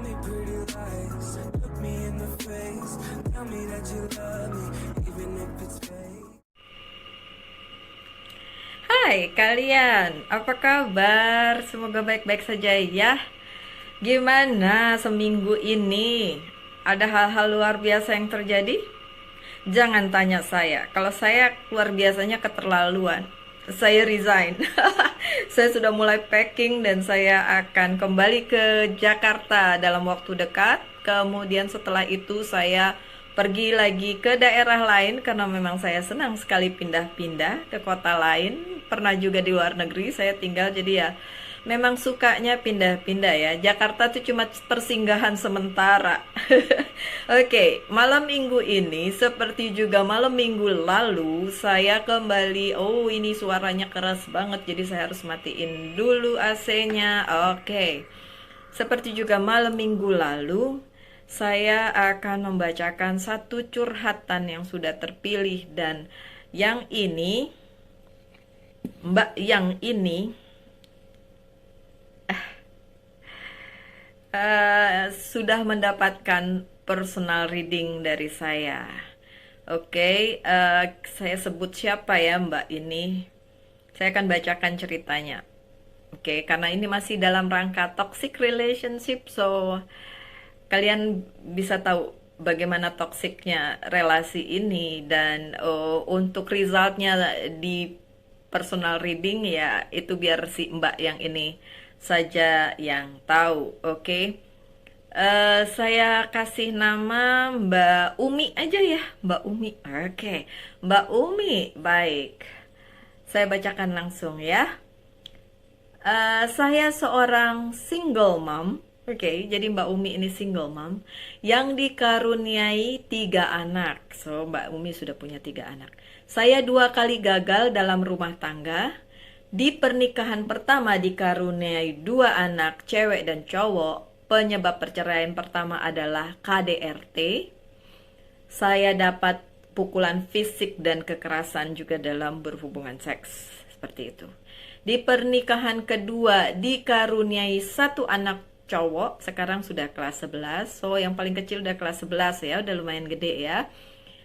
me pretty lies, look me in the face, tell me that you love me, even if it's fake. Hai kalian, apa kabar? Semoga baik-baik saja ya. Gimana seminggu ini? Ada hal-hal luar biasa yang terjadi? Jangan tanya saya. Kalau saya luar biasanya keterlaluan. Saya resign. Saya sudah mulai packing dan saya akan kembali ke Jakarta dalam waktu dekat. Kemudian setelah itu saya pergi lagi ke daerah lain karena memang saya senang sekali pindah-pindah ke kota lain. Pernah juga di luar negeri saya tinggal, jadi ya memang sukanya pindah-pindah ya. Jakarta tuh cuma persinggahan sementara. Oke, malam minggu ini seperti juga malam minggu lalu saya kembali. Oh, ini suaranya keras banget, jadi saya harus matiin dulu AC-nya. Oke. Seperti juga malam minggu lalu, saya akan membacakan satu curhatan yang sudah terpilih dan yang ini yang ini sudah mendapatkan personal reading dari saya. Oke, saya sebut siapa ya Mbak ini. Saya akan bacakan ceritanya. Oke, karena ini masih dalam rangka toxic relationship, so kalian bisa tahu bagaimana toksiknya relasi ini dan untuk resultnya di personal reading ya itu biar si Mbak yang ini saja yang tahu. Oke. Saya kasih nama Mbak Umi aja ya, Mbak Umi. Oke, Mbak Umi, baik. Saya bacakan langsung ya. Saya seorang single mom. Oke, jadi Mbak Umi ini single mom yang dikaruniai 3 anak. So, Mbak Umi sudah punya 3 anak. Saya 2 kali gagal dalam rumah tangga. Di pernikahan pertama dikaruniai 2 anak, cewek dan cowok. Penyebab perceraian pertama adalah KDRT. Saya dapat pukulan fisik dan kekerasan juga dalam berhubungan seks. Seperti itu. Di pernikahan kedua dikaruniai 1 anak cowok, sekarang sudah kelas 11. So yang paling kecil udah kelas 11 ya, udah lumayan gede ya.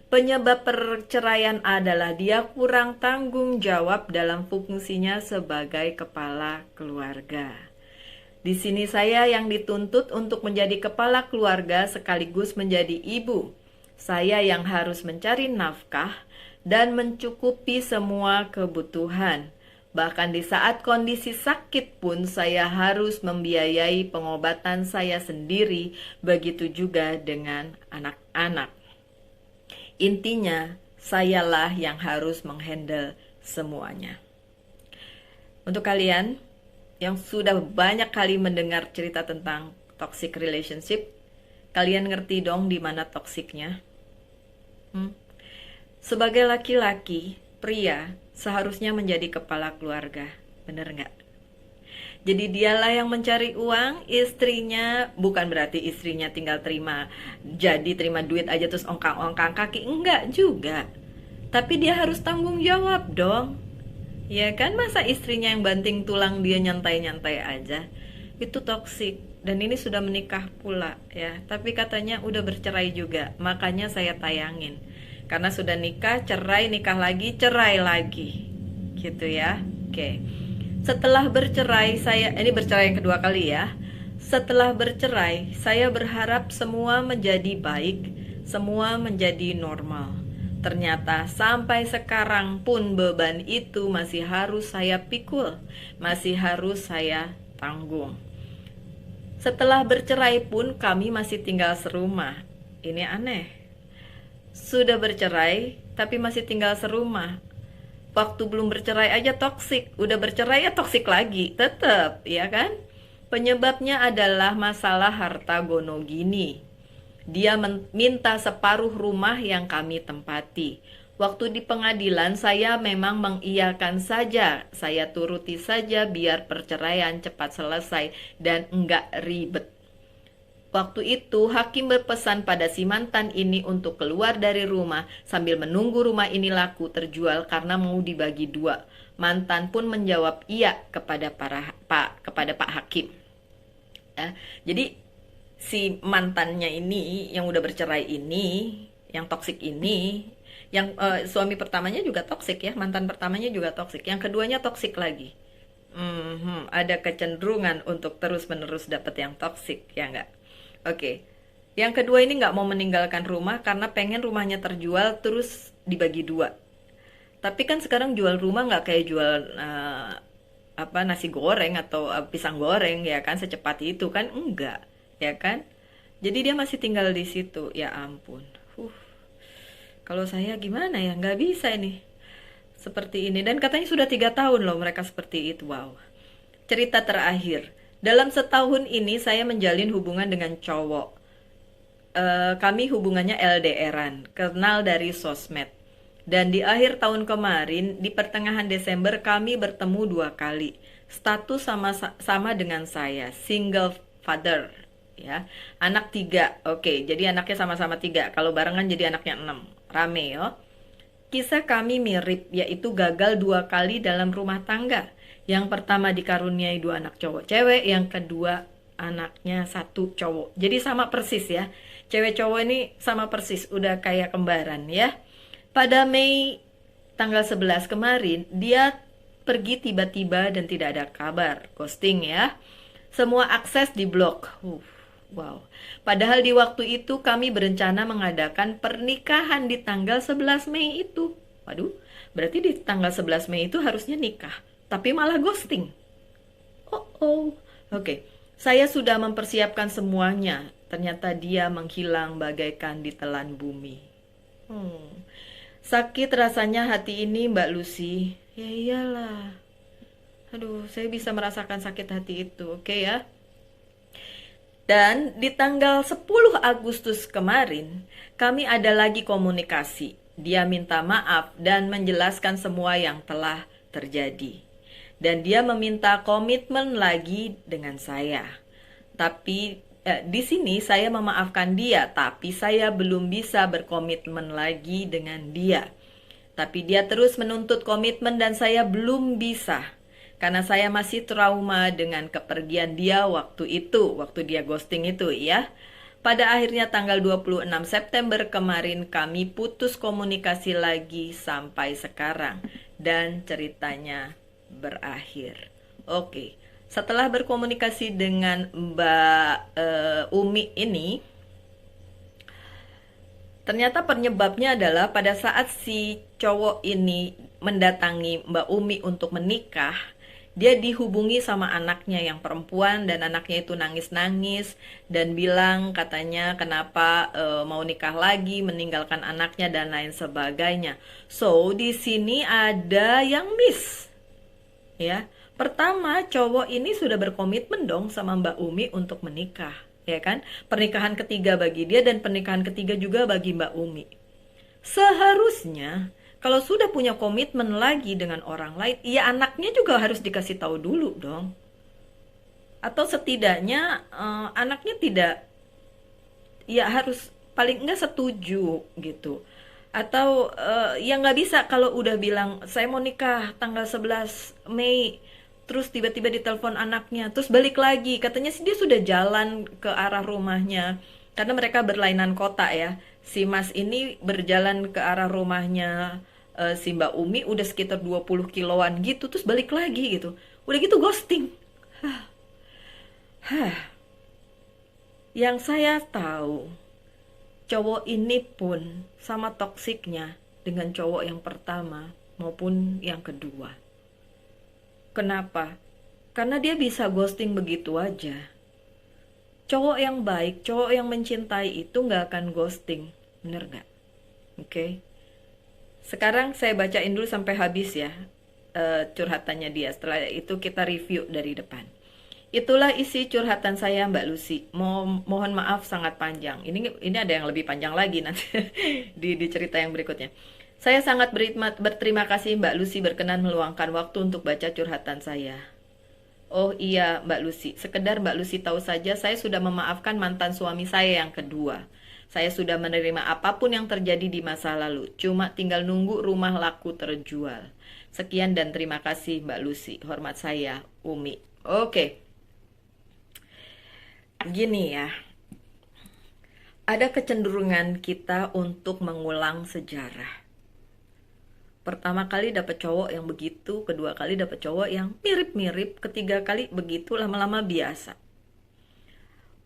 Penyebab perceraian adalah dia kurang tanggung jawab dalam fungsinya sebagai kepala keluarga. Di sini saya yang dituntut untuk menjadi kepala keluarga sekaligus menjadi ibu. Saya yang harus mencari nafkah dan mencukupi semua kebutuhan. Bahkan di saat kondisi sakit pun saya harus membiayai pengobatan saya sendiri, begitu juga dengan anak-anak. Intinya, sayalah yang harus menghandle semuanya. Untuk kalian yang sudah banyak kali mendengar cerita tentang toxic relationship, kalian ngerti dong di mana toksiknya? Sebagai laki-laki, pria seharusnya menjadi kepala keluarga, bener nggak? Jadi dialah yang mencari uang, istrinya bukan berarti istrinya tinggal terima duit aja terus ongkang-ongkang kaki, enggak juga. Tapi dia harus tanggung jawab dong. Ya kan, masa istrinya yang banting tulang dia nyantai-nyantai aja? Itu toksik. Dan ini sudah menikah pula ya. Tapi katanya udah bercerai juga. Makanya saya tayangin. Karena sudah nikah, cerai, nikah lagi, cerai lagi. Gitu ya. Oke. Setelah bercerai, ini bercerai yang kedua kali ya. Setelah bercerai, saya berharap semua menjadi baik, semua menjadi normal. Ternyata sampai sekarang pun beban itu masih harus saya pikul, masih harus saya tanggung. Setelah bercerai pun kami masih tinggal serumah. Ini aneh. Sudah bercerai tapi masih tinggal serumah. Waktu belum bercerai aja toksik, udah bercerai ya toksik lagi, tetap, ya kan? Penyebabnya adalah masalah harta gono gini. Dia minta separuh rumah yang kami tempati. Waktu di pengadilan saya memang mengiyakan saja, saya turuti saja biar perceraian cepat selesai dan enggak ribet. Waktu itu hakim berpesan pada si mantan ini untuk keluar dari rumah sambil menunggu rumah ini laku terjual karena mau dibagi 2. Mantan pun menjawab iya kepada Pak Hakim. Ya, jadi si mantannya ini yang udah bercerai ini, yang toksik ini, yang suami pertamanya juga toksik ya, mantan pertamanya juga toksik, yang keduanya toksik lagi. Ada kecenderungan untuk terus-menerus dapet yang toksik, ya nggak? Oke. Yang kedua ini nggak mau meninggalkan rumah karena pengen rumahnya terjual terus dibagi dua. Tapi kan sekarang jual rumah nggak kayak jual apa nasi goreng atau pisang goreng ya kan secepat itu kan enggak ya kan. Jadi dia masih tinggal di situ. Ya ampun. Kalau saya gimana ya nggak bisa ini seperti ini dan katanya sudah 3 tahun loh mereka seperti itu. Wow. Cerita terakhir. Dalam setahun ini saya menjalin hubungan dengan cowok. Kami hubungannya LDRan, kenal dari sosmed. Dan di akhir tahun kemarin, di pertengahan Desember kami bertemu 2 kali. Status sama dengan saya, single father, ya. Anak 3, oke. Jadi anaknya sama-sama 3. Kalau barengan jadi anaknya 6. Rame ya. Kisah kami mirip, yaitu gagal 2 kali dalam rumah tangga. Yang pertama dikaruniai 2 anak cowok cewek, yang kedua anaknya 1 cowok. Jadi sama persis ya. Cewek cowok ini sama persis, udah kayak kembaran ya. Pada Mei tanggal 11 kemarin, dia pergi tiba-tiba dan tidak ada kabar. Ghosting ya. Semua akses diblok. Wow. Padahal di waktu itu kami berencana mengadakan pernikahan di tanggal 11 Mei itu. Waduh, berarti di tanggal 11 Mei itu harusnya nikah. Tapi malah ghosting. Oke. Saya sudah mempersiapkan semuanya. Ternyata dia menghilang bagaikan ditelan bumi. Sakit rasanya hati ini, Mbak Lucy. Ya iyalah. Aduh, saya bisa merasakan sakit hati itu, oke ya? Dan di tanggal 10 Agustus kemarin, kami ada lagi komunikasi. Dia minta maaf dan menjelaskan semua yang telah terjadi. Dan dia meminta komitmen lagi dengan saya. Tapi di sini saya memaafkan dia, tapi saya belum bisa berkomitmen lagi dengan dia. Tapi dia terus menuntut komitmen dan saya belum bisa. Karena saya masih trauma dengan kepergian dia waktu itu, waktu dia ghosting itu ya. Pada akhirnya tanggal 26 September kemarin kami putus komunikasi lagi sampai sekarang. Dan ceritanya berakhir. Oke. Setelah berkomunikasi dengan Mbak Umi ini, ternyata penyebabnya adalah pada saat si cowok ini mendatangi Mbak Umi untuk menikah, dia dihubungi sama anaknya yang perempuan dan anaknya itu nangis-nangis dan bilang katanya kenapa mau nikah lagi, meninggalkan anaknya dan lain sebagainya. So, di sini ada yang miss. Ya. Pertama, cowok ini sudah berkomitmen dong sama Mbak Umi untuk menikah, ya kan? Pernikahan ketiga bagi dia dan pernikahan ketiga juga bagi Mbak Umi. Seharusnya, kalau sudah punya komitmen lagi dengan orang lain, ya anaknya juga harus dikasih tahu dulu dong. Atau setidaknya anaknya tidak, ya harus paling enggak setuju gitu. Atau ya nggak bisa kalau udah bilang, saya mau nikah tanggal 11 Mei, terus tiba-tiba ditelepon anaknya, terus balik lagi. Katanya sih dia sudah jalan ke arah rumahnya. Karena mereka berlainan kota ya. Si Mas ini berjalan ke arah rumahnya si Mbak Umi udah sekitar 20 kiloan gitu, terus balik lagi gitu. Udah gitu ghosting. Yang saya tahu, cowok ini pun sama toksiknya dengan cowok yang pertama maupun yang kedua. Kenapa? Karena dia bisa ghosting begitu aja. Cowok yang baik, cowok yang mencintai itu gak akan ghosting. Bener gak? Oke. Sekarang saya bacain dulu sampai habis ya curhatannya dia. Setelah itu kita review dari depan. Itulah isi curhatan saya, Mbak Lucy. Mohon maaf sangat panjang. Ini ada yang lebih panjang lagi nanti di cerita yang berikutnya. Saya sangat berterima kasih Mbak Lucy berkenan meluangkan waktu untuk baca curhatan saya. Oh iya Mbak Lucy, sekedar Mbak Lucy tahu saja saya sudah memaafkan mantan suami saya yang kedua. Saya sudah menerima apapun yang terjadi di masa lalu, cuma tinggal nunggu rumah laku terjual. Sekian dan terima kasih Mbak Lucy. Hormat saya, Umi. Oke. Gini ya, Ada kecenderungan kita untuk mengulang sejarah. Pertama kali dapat cowok yang begitu, kedua kali dapat cowok yang mirip-mirip, ketiga kali begitu, lama-lama biasa.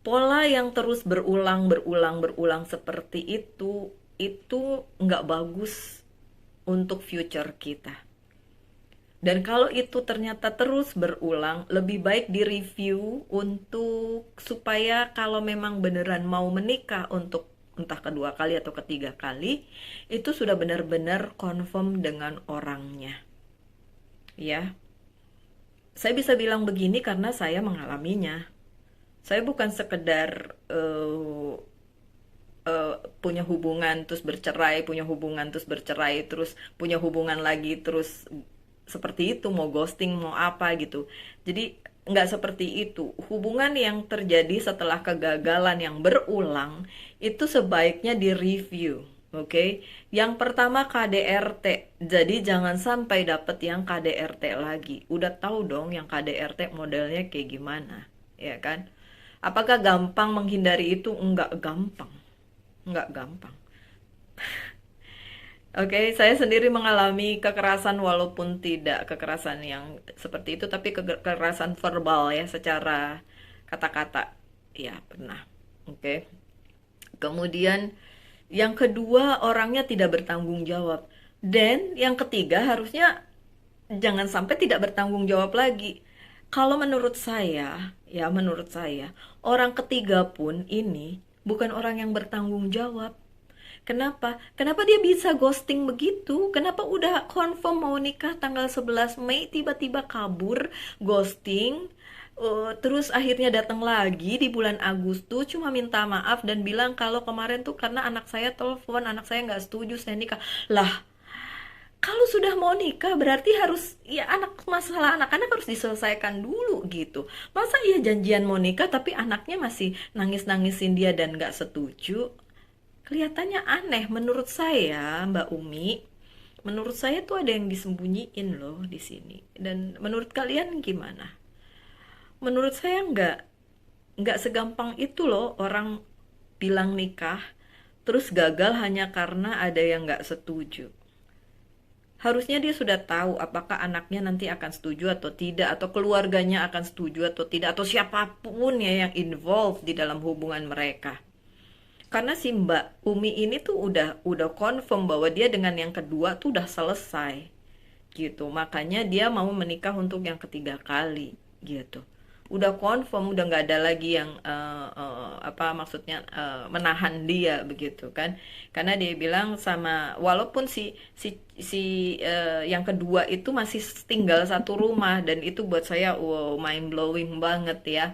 Pola yang terus berulang seperti itu nggak bagus untuk future kita. Dan kalau itu ternyata terus berulang, lebih baik direview untuk supaya kalau memang beneran mau menikah untuk entah kedua kali atau ketiga kali, itu sudah benar-benar confirm dengan orangnya. Ya, saya bisa bilang begini karena saya mengalaminya. Saya bukan sekedar punya hubungan terus bercerai, punya hubungan terus bercerai, terus punya hubungan lagi terus seperti itu, mau ghosting mau apa gitu. Jadi nggak seperti itu. Hubungan yang terjadi setelah kegagalan yang berulang itu sebaiknya direview. Oke, yang pertama KDRT. Jadi jangan sampai dapet yang KDRT lagi. Udah tahu dong yang KDRT modelnya kayak gimana, ya kan? Apakah gampang menghindari itu? Enggak gampang. Enggak gampang. Oke, saya sendiri mengalami kekerasan walaupun tidak kekerasan yang seperti itu, tapi kekerasan verbal ya, secara kata-kata. Ya, pernah. Oke. Kemudian yang kedua, orangnya tidak bertanggung jawab. Dan yang ketiga, harusnya jangan sampai tidak bertanggung jawab lagi. Kalau menurut saya, ya menurut saya, orang ketiga pun ini bukan orang yang bertanggung jawab. Kenapa? Kenapa dia bisa ghosting begitu? Kenapa udah confirm mau nikah tanggal 11 Mei tiba-tiba kabur, ghosting, terus akhirnya datang lagi di bulan Agustus cuma minta maaf dan bilang kalau kemarin tuh karena anak saya telepon, anak saya nggak setuju saya nikah. Lah, kalau sudah mau nikah berarti harus ya masalah anak-anak harus diselesaikan dulu gitu. Masa iya janjian mau nikah tapi anaknya masih nangis-nangisin dia dan nggak setuju? Kelihatannya aneh menurut saya, Mbak Umi. Menurut saya tuh ada yang disembunyiin loh di sini. Dan menurut kalian gimana? Menurut saya nggak segampang itu loh orang bilang nikah terus gagal hanya karena ada yang nggak setuju. Harusnya dia sudah tahu apakah anaknya nanti akan setuju atau tidak, atau keluarganya akan setuju atau tidak, atau siapapun ya yang involved di dalam hubungan mereka. Karena si Mbak Umi ini tuh udah confirm bahwa dia dengan yang kedua tuh udah selesai gitu. Makanya dia mau menikah untuk yang ketiga kali gitu. Udah confirm, udah nggak ada lagi yang apa maksudnya menahan dia begitu kan. Karena dia bilang sama walaupun yang kedua itu masih tinggal satu rumah dan itu buat saya wow mind blowing banget ya.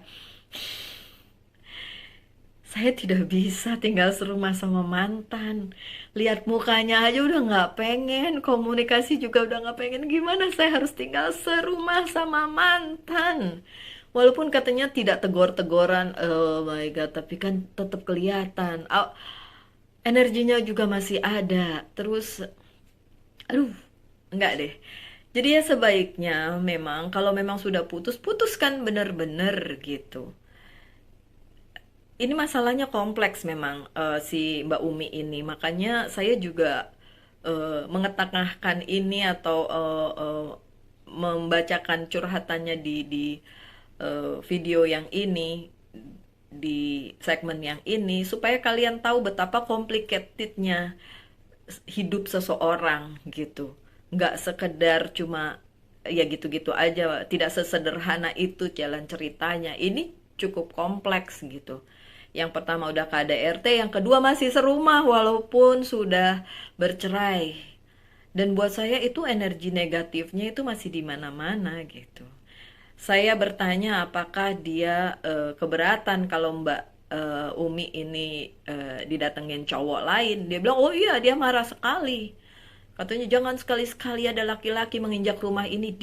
Saya tidak bisa tinggal serumah sama mantan. Lihat mukanya aja udah nggak pengen. Komunikasi juga udah nggak pengen. Gimana saya harus tinggal serumah sama mantan? Walaupun katanya tidak tegor-tegoran. Oh my God. Tapi kan tetap kelihatan. Energinya juga masih ada. Terus, aduh, nggak deh. Jadi ya sebaiknya memang kalau memang sudah putus, putuskan bener-bener gitu. Ini masalahnya kompleks memang si Mbak Umi ini. Makanya saya juga mengetengahkan ini atau membacakan curhatannya di video yang ini, di segmen yang ini supaya kalian tahu betapa complicatednya hidup seseorang gitu. Nggak sekedar cuma ya gitu-gitu aja, tidak sesederhana itu jalan ceritanya. Ini cukup kompleks gitu. Yang pertama udah KDRT, yang kedua masih serumah walaupun sudah bercerai. Dan buat saya itu energi negatifnya itu masih di mana-mana gitu. Saya bertanya apakah dia keberatan kalau Mbak Umi ini didatengin cowok lain. Dia bilang, oh iya dia marah sekali. Katanya jangan sekali-sekali ada laki-laki menginjak rumah ini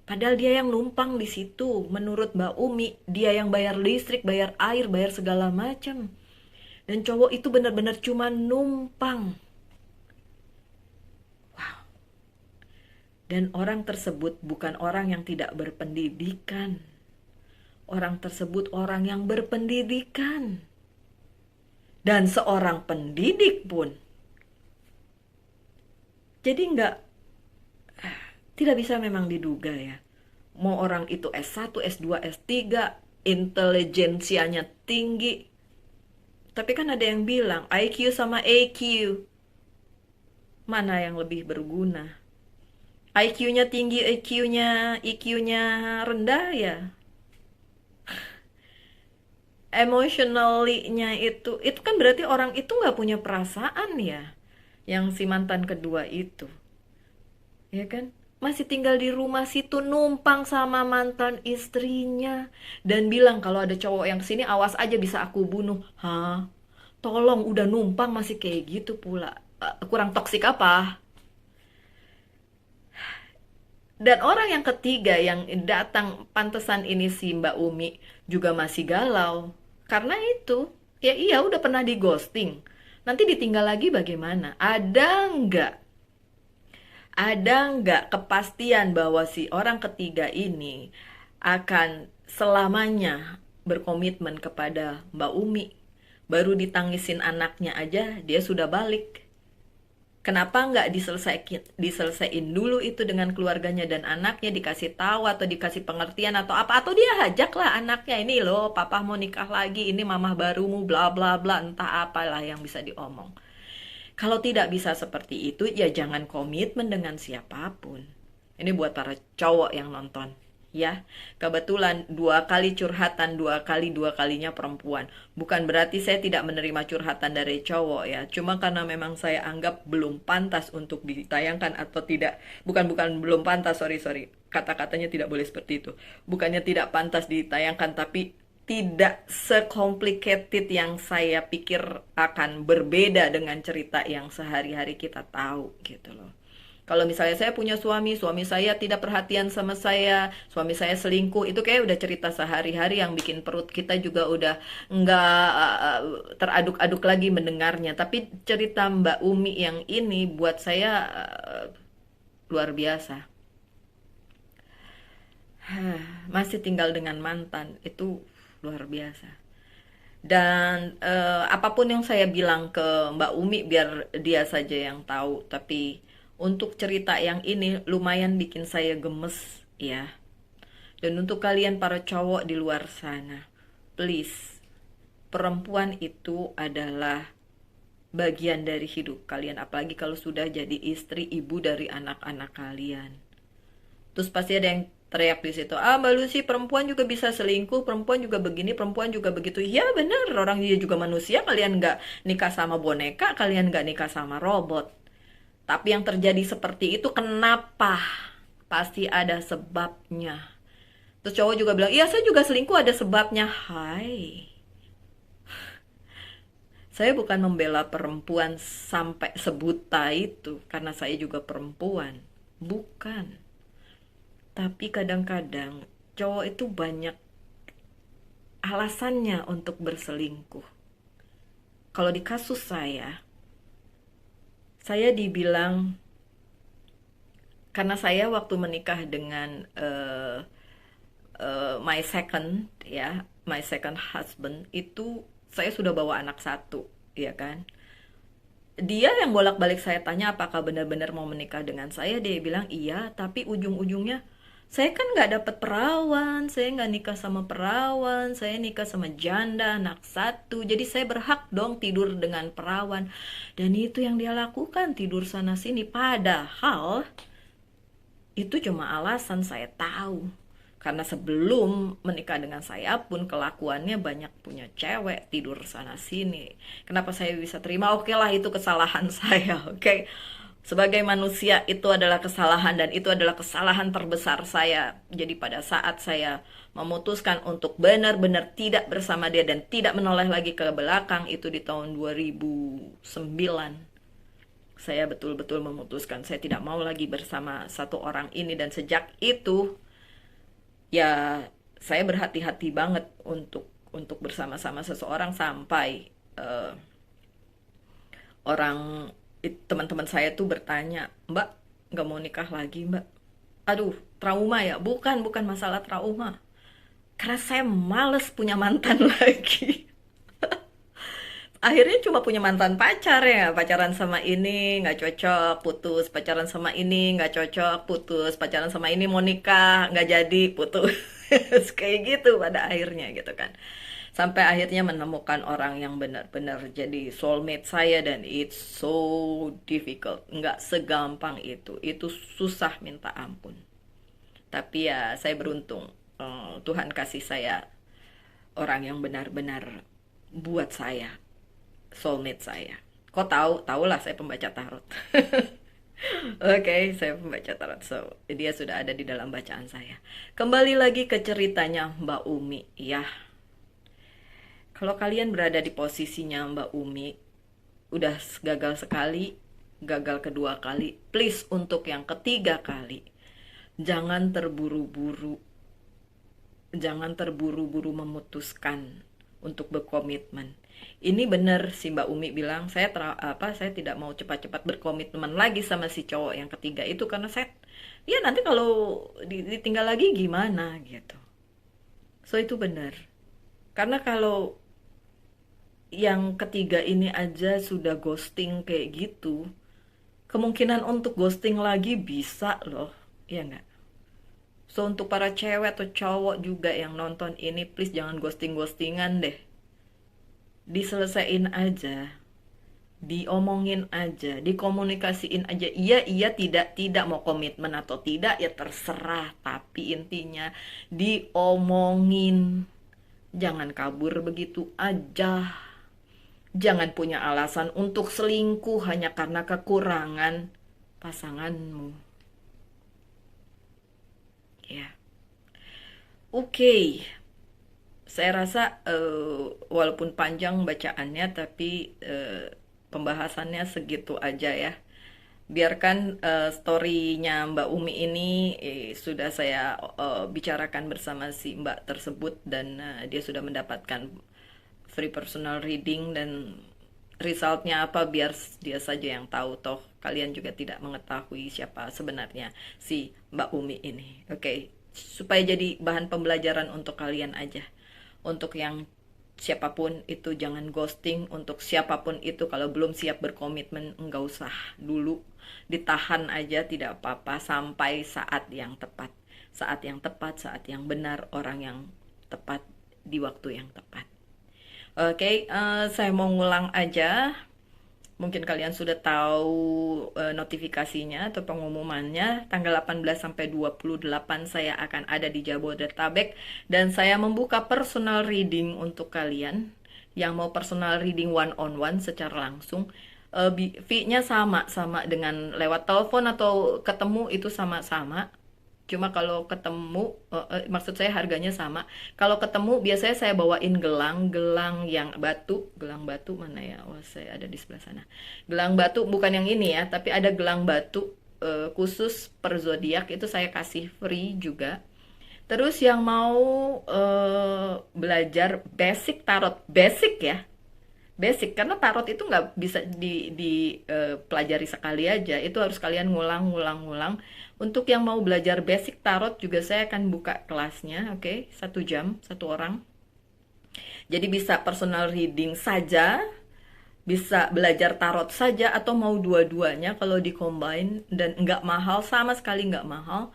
Padahal dia yang numpang di situ. Menurut Mbak Umi, dia yang bayar listrik, bayar air, bayar segala macam. Dan cowok itu benar-benar cuma numpang. Wow. Dan orang tersebut bukan orang yang tidak berpendidikan. Orang tersebut orang yang berpendidikan. dan seorang pendidik pun. Jadi tidak bisa memang diduga ya. Mau orang itu S1, S2, S3, intelijensianya tinggi. Tapi kan ada yang bilang IQ sama EQ, mana yang lebih berguna? IQ-nya tinggi, EQ-nya rendah ya. Emotionally-nya itu kan berarti orang itu nggak punya perasaan ya. Yang si mantan kedua itu. Ya kan? Masih tinggal di rumah situ numpang sama mantan istrinya dan bilang kalau ada cowok yang kesini awas aja bisa aku bunuh. Hah? Tolong udah numpang masih kayak gitu pula. Kurang toksik apa? Dan orang yang ketiga yang datang pantesan ini si Mbak Umi juga masih galau. Karena itu, ya iya udah pernah di ghosting. Nanti ditinggal lagi bagaimana? Ada nggak kepastian bahwa si orang ketiga ini akan selamanya berkomitmen kepada Mbak Umi? Baru ditangisin anaknya aja, dia sudah balik. Kenapa nggak diselesain dulu itu dengan keluarganya dan anaknya, dikasih tahu atau dikasih pengertian atau apa, atau dia hajaklah anaknya, ini loh papa mau nikah lagi, ini mamah barumu bla bla bla, entah apalah yang bisa diomong. Kalau tidak bisa seperti itu, ya jangan komitmen dengan siapapun. Ini buat para cowok yang nonton. Ya, kebetulan 2 kali curhatan, 2 kalinya perempuan. Bukan berarti saya tidak menerima curhatan dari cowok ya. Cuma karena memang saya anggap belum pantas untuk ditayangkan atau tidak. Bukan belum pantas, sorry. Kata-katanya tidak boleh seperti itu. Bukannya tidak pantas ditayangkan, tapi tidak secomplicated yang saya pikir akan berbeda dengan cerita yang sehari-hari kita tahu gitu loh. Kalau misalnya saya punya suami saya tidak perhatian sama saya, suami saya selingkuh, itu kayak udah cerita sehari-hari yang bikin perut kita juga udah nggak teraduk-aduk lagi mendengarnya. Tapi cerita Mbak Umi yang ini buat saya luar biasa. Masih tinggal dengan mantan, itu luar biasa. Dan apapun yang saya bilang ke Mbak Umi biar dia saja yang tahu. Tapi untuk cerita yang ini lumayan bikin saya gemes ya. Dan untuk kalian para cowok di luar sana, please, perempuan itu adalah bagian dari hidup kalian. Apalagi kalau sudah jadi istri, ibu dari anak-anak kalian. Terus pasti ada yang teriak di situ, Mbak Lucy, perempuan juga bisa selingkuh, perempuan juga begini, perempuan juga begitu. Ya bener, orang dia juga manusia, kalian nggak nikah sama boneka, kalian nggak nikah sama robot. Tapi yang terjadi seperti itu kenapa? Pasti ada sebabnya. Terus cowok juga bilang, iya saya juga selingkuh ada sebabnya. Hai, saya bukan membela perempuan sampai sebuta itu, karena saya juga perempuan. Bukan. Tapi kadang-kadang cowok itu banyak alasannya untuk berselingkuh. Kalau di kasus saya dibilang, karena saya waktu menikah dengan my second husband itu saya sudah bawa anak satu, ya kan? Dia yang bolak-balik saya tanya apakah benar-benar mau menikah dengan saya, dia bilang iya, tapi ujung-ujungnya saya kan nggak dapet perawan, saya nggak nikah sama perawan, saya nikah sama janda anak satu, jadi saya berhak dong tidur dengan perawan. Dan itu yang dia lakukan, tidur sana sini. Padahal itu cuma alasan, saya tahu. Karena sebelum menikah dengan saya pun kelakuannya banyak punya cewek, tidur sana sini. Kenapa saya bisa terima? Oke lah, itu kesalahan saya, oke. Sebagai manusia itu adalah kesalahan, dan itu adalah kesalahan terbesar saya. Jadi pada saat saya memutuskan untuk benar-benar tidak bersama dia dan tidak menoleh lagi ke belakang, itu di tahun 2009. Saya betul-betul memutuskan saya tidak mau lagi bersama satu orang ini, dan sejak itu ya saya berhati-hati banget untuk bersama-sama seseorang sampai orang teman-teman saya tuh bertanya, Mbak nggak mau nikah lagi Mbak? Aduh, trauma ya? Bukan masalah trauma, karena saya males punya mantan lagi. akhirnya cuma punya mantan pacar ya, pacaran sama ini nggak cocok putus, pacaran sama ini nggak cocok putus, pacaran sama ini mau nikah nggak jadi putus. Kayak gitu pada akhirnya gitu kan, sampai akhirnya menemukan orang yang benar-benar jadi soulmate saya, dan it's so difficult, nggak segampang itu susah minta ampun. Tapi ya saya beruntung, Tuhan kasih saya orang yang benar-benar buat saya soulmate saya. Kok tahu? Tahu lah saya pembaca tarot. Oke, saya pembaca tarot. So, dia sudah ada di dalam bacaan saya. Kembali lagi ke ceritanya Mbak Umi. Ya, kalau kalian berada di posisinya Mbak Umi, udah gagal sekali, gagal kedua kali, please untuk yang ketiga kali, jangan terburu-buru. Jangan terburu-buru memutuskan untuk berkomitmen. Ini benar si Mbak Umi bilang, saya tidak mau cepat-cepat berkomitmen lagi sama si cowok yang ketiga itu, karena ya nanti kalau ditinggal lagi gimana gitu. So itu benar. Karena kalau yang ketiga ini aja sudah ghosting kayak gitu, kemungkinan untuk ghosting lagi bisa loh, ya nggak? So untuk para cewek atau cowok juga yang nonton ini, please jangan ghosting-ghostingan deh. Diselesain aja, diomongin aja, dikomunikasiin aja. Iya tidak mau komitmen atau tidak ya terserah, tapi intinya diomongin. Jangan kabur begitu aja. Jangan punya alasan untuk selingkuh hanya karena kekurangan pasanganmu. Ya. Oke. Saya rasa walaupun panjang bacaannya, tapi pembahasannya segitu aja ya. Biarkan story-nya Mbak Umi ini sudah saya bicarakan bersama si Mbak tersebut, dan dia sudah mendapatkan free personal reading, dan resultnya apa biar dia saja yang tahu, toh kalian juga tidak mengetahui siapa sebenarnya si Mbak Umi ini. Oke, supaya jadi bahan pembelajaran untuk kalian aja. Untuk yang siapapun itu jangan ghosting, untuk siapapun itu kalau belum siap berkomitmen enggak usah dulu, ditahan aja tidak apa-apa sampai saat yang tepat. Saat yang tepat, saat yang benar, orang yang tepat di waktu yang tepat. Oke, saya mau ngulang aja. Mungkin kalian sudah tahu notifikasinya atau pengumumannya. Tanggal 18 sampai 28 saya akan ada di Jabodetabek, dan saya membuka personal reading untuk kalian yang mau personal reading one on one secara langsung. Fee-nya sama dengan lewat telepon atau ketemu, itu sama-sama. Cuma kalau ketemu, maksud saya harganya sama. Kalau ketemu biasanya saya bawain gelang yang gelang batu mana ya? Oh, saya ada di sebelah sana. Gelang batu bukan yang ini ya, tapi ada gelang batu khusus per zodiak, itu saya kasih free juga. Terus yang mau belajar basic tarot, basic ya. Basic, karena tarot itu nggak bisa dipelajari sekali aja, itu harus kalian ngulang. Untuk yang mau belajar basic tarot juga saya akan buka kelasnya, oke? 1 jam, 1 orang. Jadi bisa personal reading saja, bisa belajar tarot saja, atau mau dua-duanya kalau di-combine, dan nggak mahal, sama sekali nggak mahal.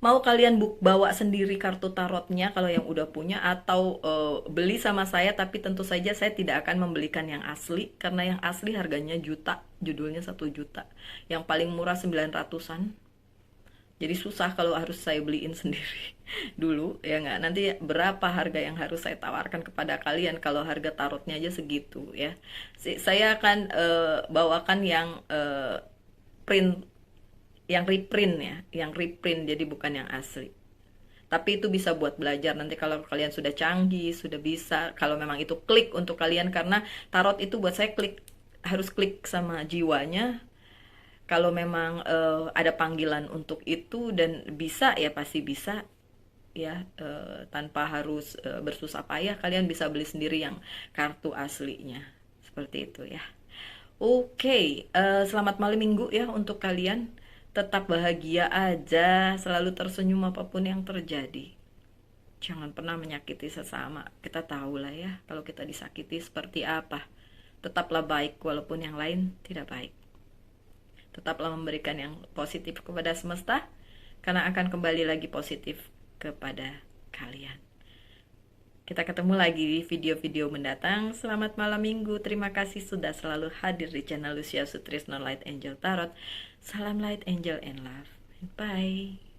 Mau kalian bawa sendiri kartu tarotnya kalau yang udah punya, atau beli sama saya, tapi tentu saja saya tidak akan membelikan yang asli, karena yang asli harganya juta, judulnya 1 juta. Yang paling murah 900-an. Jadi susah kalau harus saya beliin sendiri dulu, ya nggak? Nanti berapa harga yang harus saya tawarkan kepada kalian kalau harga tarotnya aja segitu ya. Saya akan bawakan yang print, yang reprint ya, yang reprint, jadi bukan yang asli. Tapi itu bisa buat belajar nanti kalau kalian sudah canggih, sudah bisa, kalau memang itu klik untuk kalian, karena tarot itu buat saya harus klik sama jiwanya. Kalau memang ada panggilan untuk itu dan bisa, ya pasti bisa ya, tanpa harus bersusah payah. Kalian bisa beli sendiri yang kartu aslinya, seperti itu ya. Oke, selamat malam minggu ya untuk kalian. Tetap bahagia aja, selalu tersenyum apapun yang terjadi. Jangan pernah menyakiti sesama. Kita tahu lah ya kalau kita disakiti seperti apa. Tetaplah baik walaupun yang lain tidak baik. Tetaplah memberikan yang positif kepada semesta, karena akan kembali lagi positif kepada kalian. Kita ketemu lagi di video-video mendatang. Selamat malam minggu. Terima kasih sudah selalu hadir di channel Lucia Sutrisno Light Angel Tarot. Salam Light Angel and Love. Bye.